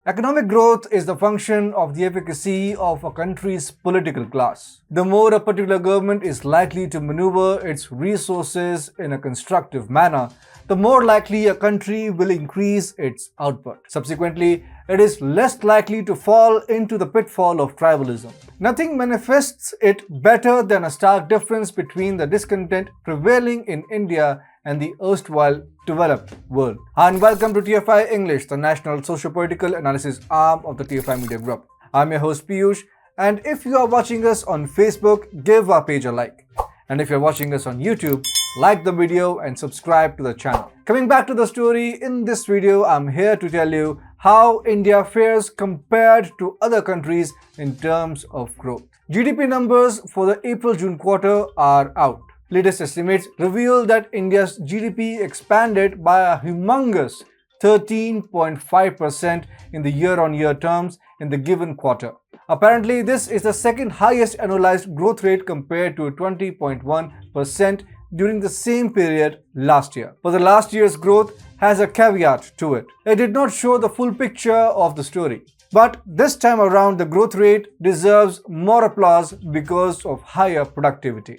Economic growth is the function of the efficacy of a country's political class. The more a particular government is likely to maneuver its resources in a constructive manner, the more likely a country will increase its output. Subsequently, it is less likely to fall into the pitfall of tribalism. Nothing manifests it better than a stark difference between the discontent prevailing in India and the erstwhile developed world. Hi and welcome to TFI English, the national socio-political analysis arm of the TFI Media Group. I'm your host Piyush, and if you are watching us on Facebook, give our page a like. And if you're watching us on YouTube, like the video and subscribe to the channel. Coming back to the story, in this video, I'm here to tell you how India fares compared to other countries in terms of growth. GDP numbers for the April-June quarter are out. Latest estimates reveal that India's GDP expanded by a humongous 13.5% in the year-on-year terms in the given quarter. Apparently, this is the second highest annualized growth rate compared to 20.1% during the same period last year. But the last year's growth has a caveat to it. It did not show the full picture of the story. But this time around, the growth rate deserves more applause because of higher productivity.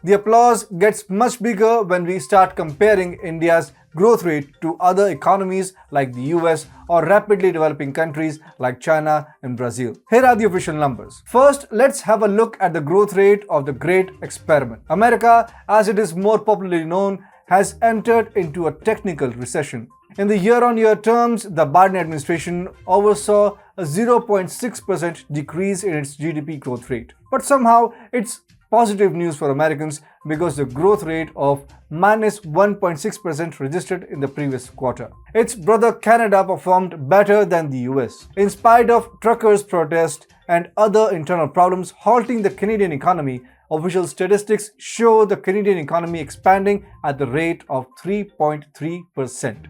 The applause gets much bigger when we start comparing India's growth rate to other economies like the US or rapidly developing countries like China and Brazil. Here are the official numbers. First, let's have a look at the growth rate of the Great Experiment. America, as it is more popularly known, has entered into a technical recession. In the year-on-year terms, the Biden administration oversaw a 0.6% decrease in its GDP growth rate. But somehow, it's positive news for Americans because the growth rate of minus 1.6% registered in the previous quarter. Its brother Canada performed better than the US. In spite of truckers' protest and other internal problems halting the Canadian economy, official statistics show the Canadian economy expanding at the rate of 3.3%.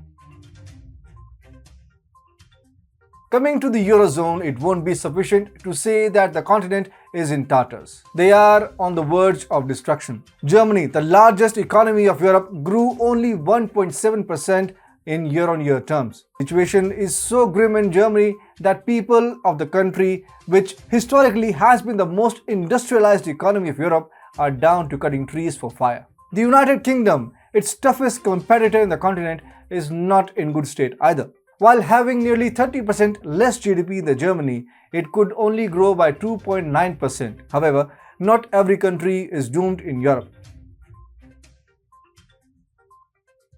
Coming to the Eurozone, it won't be sufficient to say that the continent is in tatters. They are on the verge of destruction. Germany, the largest economy of Europe, grew only 1.7% in year-on-year terms. The situation is so grim in Germany that people of the country, which historically has been the most industrialized economy of Europe, are down to cutting trees for fire. The United Kingdom, its toughest competitor in the continent, is not in good state either. While having nearly 30% less GDP than Germany, it could only grow by 2.9%. However, not every country is doomed in Europe.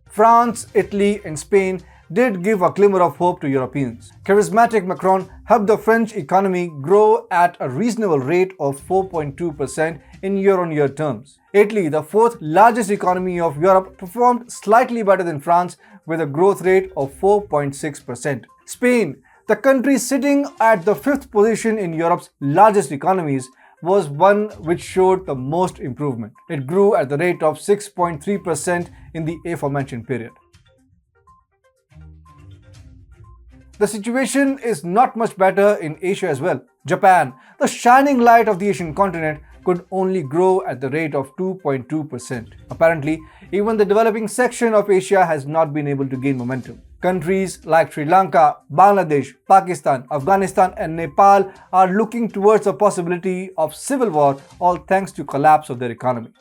France, Italy, and Spain did give a glimmer of hope to Europeans. Charismatic Macron helped the French economy grow at a reasonable rate of 4.2% in year-on-year terms. Italy, the fourth largest economy of Europe, performed slightly better than France with a growth rate of 4.6%. Spain, the country sitting at the fifth position in Europe's largest economies, was one which showed the most improvement. It grew at the rate of 6.3% in the aforementioned period. The situation is not much better in Asia as well. Japan, the shining light of the Asian continent, could only grow at the rate of 2.2%. Apparently, even the developing section of Asia has not been able to gain momentum. Countries like Sri Lanka, Bangladesh, Pakistan, Afghanistan, and Nepal are looking towards the possibility of civil war, all thanks to collapse of their economy.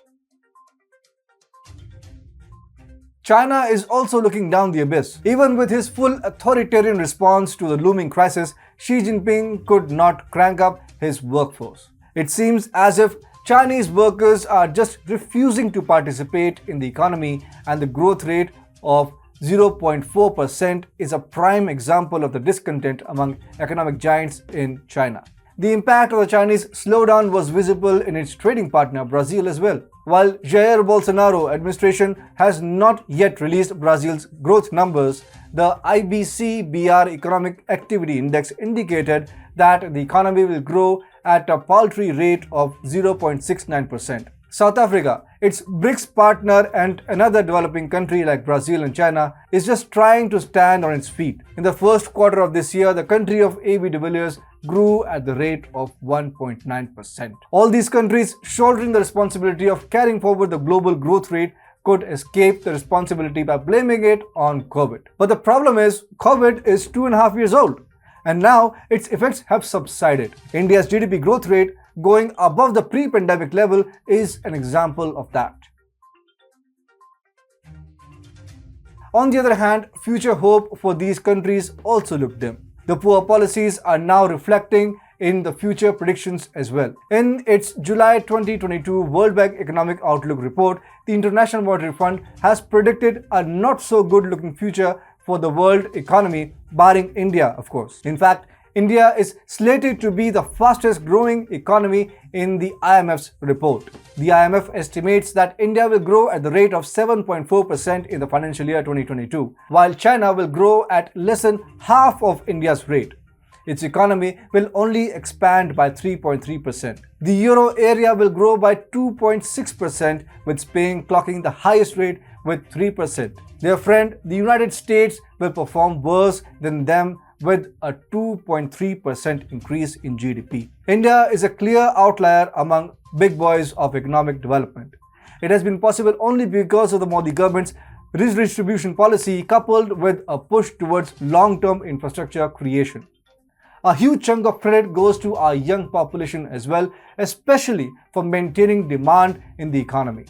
China is also looking down the abyss. Even with his full authoritarian response to the looming crisis, Xi Jinping could not crank up his workforce. It seems as if Chinese workers are just refusing to participate in the economy, and the growth rate of 0.4% is a prime example of the discontent among economic giants in China. The impact of the Chinese slowdown was visible in its trading partner Brazil as well. While Jair Bolsonaro administration has not yet released Brazil's growth numbers, the IBC-BR Economic Activity Index indicated that the economy will grow at a paltry rate of 0.69%. South Africa, its BRICS partner and another developing country like Brazil and China, is just trying to stand on its feet. In the first quarter of this year, the country of A.B. de Villiers grew at the rate of 1.9%. All these countries shouldering the responsibility of carrying forward the global growth rate could escape the responsibility by blaming it on COVID. But the problem is, COVID is 2.5 years old, and now its effects have subsided. India's GDP growth rate going above the pre-pandemic level is an example of that. On the other hand, future hope for these countries also look dim. The poor policies are now reflecting in the future predictions as well. In its July 2022 World Bank Economic Outlook report, the International Monetary Fund has predicted a not so good looking future for the world economy, barring India, of course. In fact, India is slated to be the fastest growing economy in the IMF's report. The IMF estimates that India will grow at the rate of 7.4% in the financial year 2022, while China will grow at less than half of India's rate. Its economy will only expand by 3.3%. The euro area will grow by 2.6%, with Spain clocking the highest rate with 3%. Their friend, the United States, will perform worse than them with a 2.3% increase in GDP. India is a clear outlier among big boys of economic development. It has been possible only because of the Modi government's redistribution policy coupled with a push towards long-term infrastructure creation. A huge chunk of credit goes to our young population as well, especially for maintaining demand in the economy.